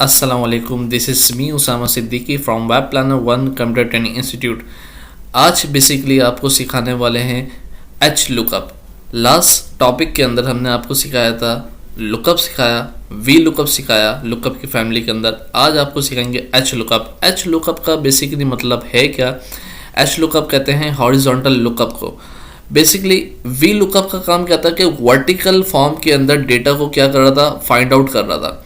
Assalamualaikum, this is me Usama Siddiqui from web planner 1 computer training institute. आज basically आपको सिखाने वाले हैं एच लुकअप। लास्ट टॉपिक के अंदर हमने आपको सिखाया था लुकअप, सिखाया वी लुकअप, सिखाया लुकअप की फैमिली के अंदर। आज आपको सिखाएंगे एच लुकअप। एच लुकअप का बेसिकली मतलब है क्या? एच लुकअप कहते हैं हॉरिजॉन्टल लुकअप को। बेसिकली वी लुकअप का काम क्या था कि वर्टिकल फॉर्म के अंदर डेटा को क्या कर रहा था, फाइंड आउट कर रहा था।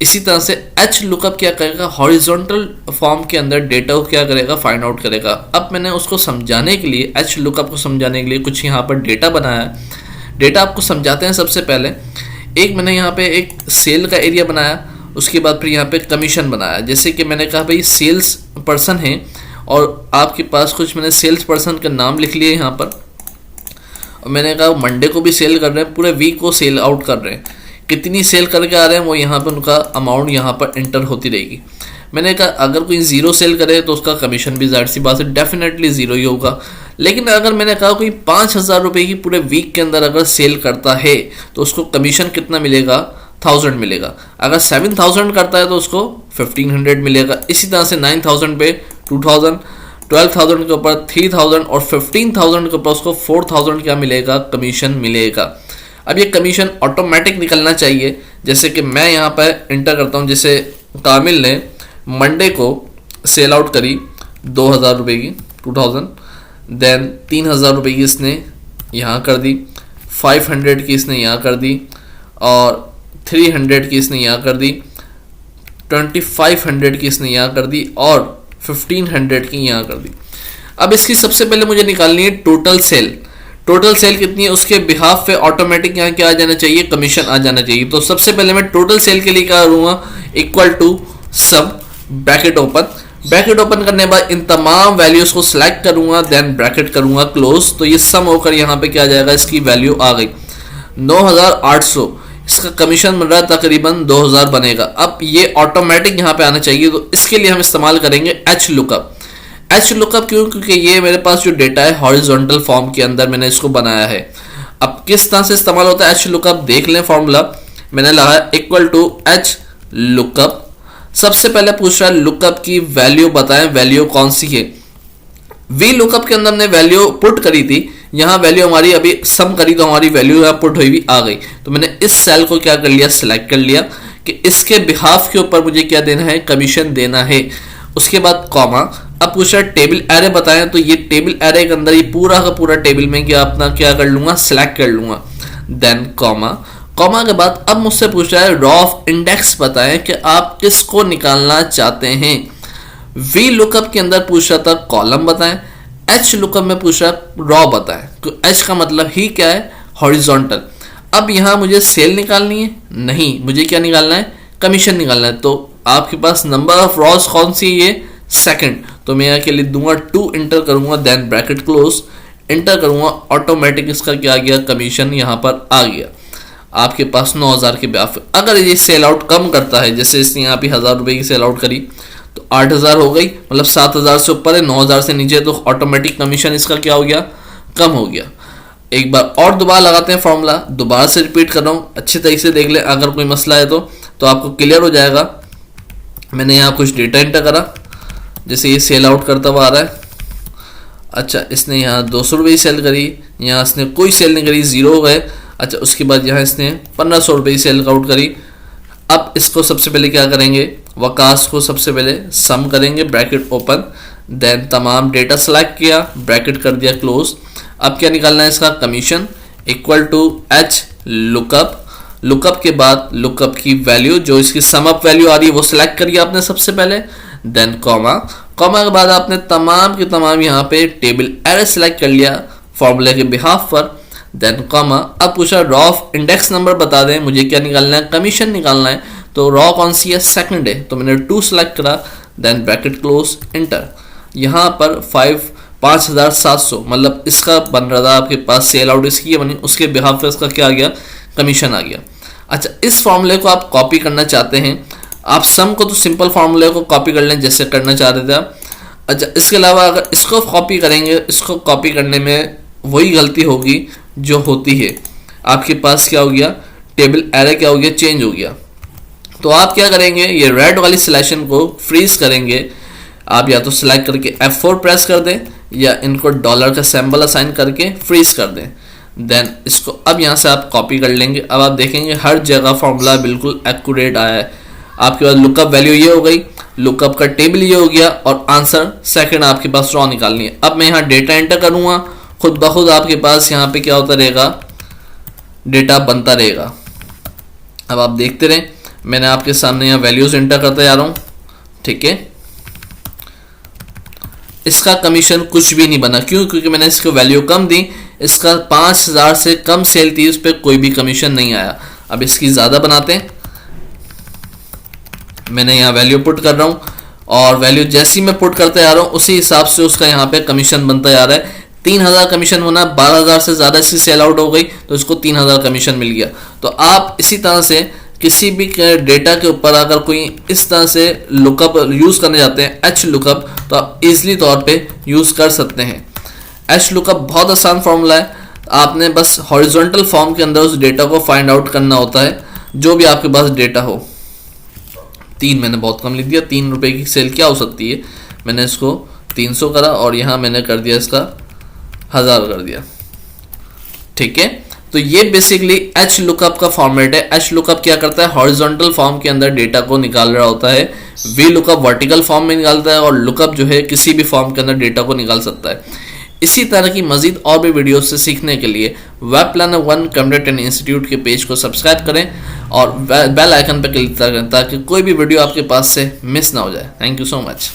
इसी तरह से एच लुकअप क्या करेगा, हॉरिजॉन्टल फॉर्म के अंदर डेटा को क्या करेगा, फाइंड आउट करेगा। अब मैंने उसको समझाने के लिए, एच लुकअप को समझाने के लिए कुछ यहाँ पर डेटा बनाया है। डेटा आपको समझाते हैं। सबसे पहले मैंने यहाँ पे एक सेल का एरिया बनाया, उसके बाद फिर यहाँ पे कमीशन बनाया। जैसे कि मैंने कहा भाई सेल्स पर्सन है और आपके पास कुछ, मैंने सेल्स पर्सन का नाम लिख लिया यहाँ पर, और मैंने कहा मंडे को भी सेल कर रहे हैं, पूरे वीक को सेल आउट कर रहे हैं, कितनी सेल करके आ रहे हैं वो यहाँ पर उनका अमाउंट यहाँ पर एंटर होती रहेगी। मैंने कहा अगर कोई ज़ीरो सेल करे तो उसका कमीशन भी जाहिर सी बात है डेफिनेटली ज़ीरो ही होगा। लेकिन अगर मैंने कहा कोई 5,000 रुपये की पूरे वीक के अंदर अगर सेल करता है तो उसको कमीशन कितना मिलेगा, 1000 मिलेगा। अगर 7,000 करता है तो उसको 1500 मिलेगा। इसी तरह से 9,000 पे 2,000, 12,000 के ऊपर 3,000 और 15,000 के ऊपर उसको 4,000 क्या मिलेगा, कमीशन मिलेगा। अब ये कमीशन ऑटोमेटिक निकलना चाहिए। जैसे कि मैं यहाँ पर इंटर करता हूँ, जैसे कामिल ने मंडे को सेल आउट करी 2,000 रुपये की, 2,000, देन 3,000 रुपये की इसने यहाँ कर दी, 500 की इसने यहाँ कर दी, और 300 की इसने यहाँ कर दी, 2500 की इसने यहाँ कर दी, और 1500 की यहाँ कर दी। अब इसकी सबसे पहले मुझे निकालनी है टोटल सेल। टोटल सेल कितनी है उसके बिहाफ पे ऑटोमेटिक यहाँ क्या आ जाना चाहिए, कमीशन आ जाना चाहिए। तो सबसे पहले मैं टोटल सेल के लिए क्या करूँगा, equal to sum, bracket open. Bracket open करने के बाद इन तमाम वैल्यूज को सिलेक्ट करूंगा, देन ब्रैकेट करूंगा क्लोज। तो ये सम होकर यहाँ पे क्या आ जाएगा, इसकी वैल्यू आ गई 9,800। इसका कमीशन मिल रहा है तकरीबन 2,000 बनेगा। अब ये ऑटोमेटिक यहाँ पे आना चाहिए, तो इसके लिए हम इस्तेमाल करेंगे एच लुकअप। एच लुकअप क्यों? क्योंकि ये मेरे पास जो डेटा है हॉरिजॉन्टल फॉर्म के अंदर मैंने इसको बनाया है। अब किस तरह से इस्तेमाल होता है एच लुकअप, देख लें। फॉर्मूला मैंने लगाया इक्वल टू एच लुकअप। सबसे पहले पूछ रहा है लुकअप की वैल्यू बताएं, वैल्यू कौन सी है। वी लुकअप के अंदर हमने वैल्यू पुट करी थी, यहाँ वैल्यू हमारी अभी सम करी तो हमारी वैल्यू यहाँ पुट हुई भी आ गई। तो मैंने इस सेल को क्या कर लिया, सिलेक्ट कर लिया कि इसके बिहाफ के ऊपर मुझे क्या देना है, कमीशन देना है। उसके बाद कॉमा। अब पूछ रहा है टेबल एरे बताएं, तो ये टेबल एरे के अंदर ये पूरा का पूरा टेबल में क्या अपना क्या कर लूंगा, सिलेक्ट कर लूंगा, देन कॉमा। कॉमा के बाद अब मुझसे पूछ रहा है रॉ ऑफ इंडेक्स बताएं कि आप किसको निकालना चाहते हैं। वी लुकअप के अंदर पूछ रहा था कॉलम बताएं, एच लुकअप में पूछ रहा रॉ बताएं। तो एच का मतलब ही क्या है, हॉरिजॉन्टल। अब यहाँ मुझे सेल निकालनी है नहीं, मुझे क्या निकालना है, कमीशन निकालना है। तो आपके पास नंबर ऑफ रॉज कौन सी है, सेकंड। तो मैं यहाँ के लिए दूंगा 2 इंटर करूंगा, देन ब्रैकेट क्लोज, इंटर करूंगा, ऑटोमेटिक इसका क्या आ गया, कमीशन यहाँ पर आ गया आपके पास 9,000 के ब्याफ। अगर ये सेल आउट कम करता है, जैसे इसने यहाँ पे 1,000 रुपये की सेल आउट करी तो 8,000 हो गई, मतलब 7,000 से ऊपर है, 9,000 से नीचे, तो ऑटोमेटिक कमीशन इसका क्या हो गया, कम हो गया। एक बार और दोबारा लगाते हैं फॉर्मूला, दोबारा से रिपीट कर रहा हूँ, अच्छी तरीके से देख लें। अगर कोई मसला है तो आपको क्लियर हो जाएगा। मैंने यहाँ कुछ डेटा इंटर करा, जैसे ये सेल आउट करता हुआ आ रहा है। अच्छा, इसने यहाँ 200 रुपये सेल करी, यहाँ इसने कोई सेल नहीं करी, जीरो हो गए। अच्छा, उसके बाद यहाँ इसने 1,500 रुपये सेल आउट करी। अब इसको सबसे पहले क्या करेंगे, वकास को सबसे पहले सम करेंगे, ब्रैकेट ओपन, देन तमाम डेटा सेलेक्ट किया, ब्रैकेट कर दिया क्लोज। अब क्या निकालना है इसका, commission equal to H lookup. Lookup के बाद लुकअप की वैल्यू जो इसकी सम अप वैल्यू आ रही है वो सिलेक्ट करिए आपने सबसे पहले, देन कॉमा। कॉमा के बाद आपने तमाम के तमाम यहाँ पे टेबल एरे सेलेक्ट कर लिया फॉर्मूले के बिहाफ पर, देन कॉमा। अब पूछा रॉ ऑफ इंडेक्स नंबर बता दें, मुझे क्या निकालना है, कमीशन निकालना है। तो रॉ कौन सी है, सेकंड है, तो मैंने 2 सेलेक्ट करा, देन ब्रैकेट क्लोज, इंटर। यहाँ पर 5,700 मतलब इसका बन रहा था आपके पास सेल आउट इसकी बनी, उसके बिहाफ पर इसका क्या आ गया, कमीशन आ गया। अच्छा, इस फॉर्मूले को आप कॉपी करना चाहते हैं, आप सम को तो सिंपल फार्मूले को कॉपी कर लें जैसे करना चाहते थे आप। अच्छा, इसके अलावा अगर इसको कॉपी करेंगे, इसको कॉपी करने में वही गलती होगी जो होती है, आपके पास क्या हो गया, टेबल एरे क्या हो गया, चेंज हो गया। तो आप क्या करेंगे, ये रेड वाली सिलेक्शन को फ्रीज करेंगे। आप या तो सिलेक्ट करके F4 प्रेस कर दें या इनको डॉलर का सिंबल असाइन करके फ्रीज कर दें। देन इसको अब यहाँ से आप कॉपी कर लेंगे। अब आप देखेंगे हर जगह फॉर्मूला बिल्कुल एक्यूरेट आया है। आपके पास लुकअप वैल्यू ये हो गई, लुकअप का टेबल ये हो गया और आंसर सेकंड आपके पास रॉ निकालनी है। अब मैं यहाँ डेटा एंटर करूँगा, खुद ब खुद आपके पास यहाँ पे क्या होता रहेगा, डेटा बनता रहेगा। अब आप देखते रहें, मैंने आपके सामने यहाँ वैल्यूज एंटर करता जा रहा हूँ, ठीक है। इसका कमीशन कुछ भी नहीं बना, क्यों? क्योंकि मैंने इसको वैल्यू कम दी, इसका 5000 से कम सेल थी, उस पर कोई भी कमीशन नहीं आया। अब इसकी ज़्यादा बनाते हैं, मैंने यहाँ वैल्यू पुट कर रहा हूँ और वैल्यू जैसी मैं पुट करते जा रहा हूँ उसी हिसाब से उसका यहाँ पे कमीशन बनता जा रहा है। 3000 कमीशन होना, 12000 से ज़्यादा इसकी सेल आउट हो गई तो इसको 3000 कमीशन मिल गया। तो आप इसी तरह से किसी भी डेटा के ऊपर अगर कोई इस तरह से लुकअप यूज़ करने जाते हैं, एच लुकअप, तो आप इजीली तौर पे यूज़ कर सकते हैं। एच लुकअप बहुत आसान फॉर्मूला है, आपने बस हॉरिजॉन्टल फॉर्म के अंदर उस डेटा को फाइंड आउट करना होता है, जो भी आपके पास डेटा हो। 3 मैंने बहुत कम लिख दिया, 3 रुपये की सेल क्या हो सकती है, मैंने इसको 300 करा और यहाँ मैंने कर दिया इसका 1000 कर दिया, ठीक है। तो ये बेसिकली एच लुकअप का फॉर्मेट है। एच लुकअप क्या करता है, हॉरिजॉन्टल फॉर्म के अंदर डेटा को निकाल रहा होता है। वी लुकअप वर्टिकल फॉर्म में निकालता है और लुकअप जो है किसी भी फॉर्म के अंदर डेटा को निकाल सकता है। इसी तरह की मजीद और भी वीडियोस से सीखने के लिए web planner 1 computer training institute के पेज को सब्सक्राइब करें और बेल आइकन पर क्लिक करें ताकि कोई भी वीडियो आपके पास से मिस ना हो जाए। Thank you so much.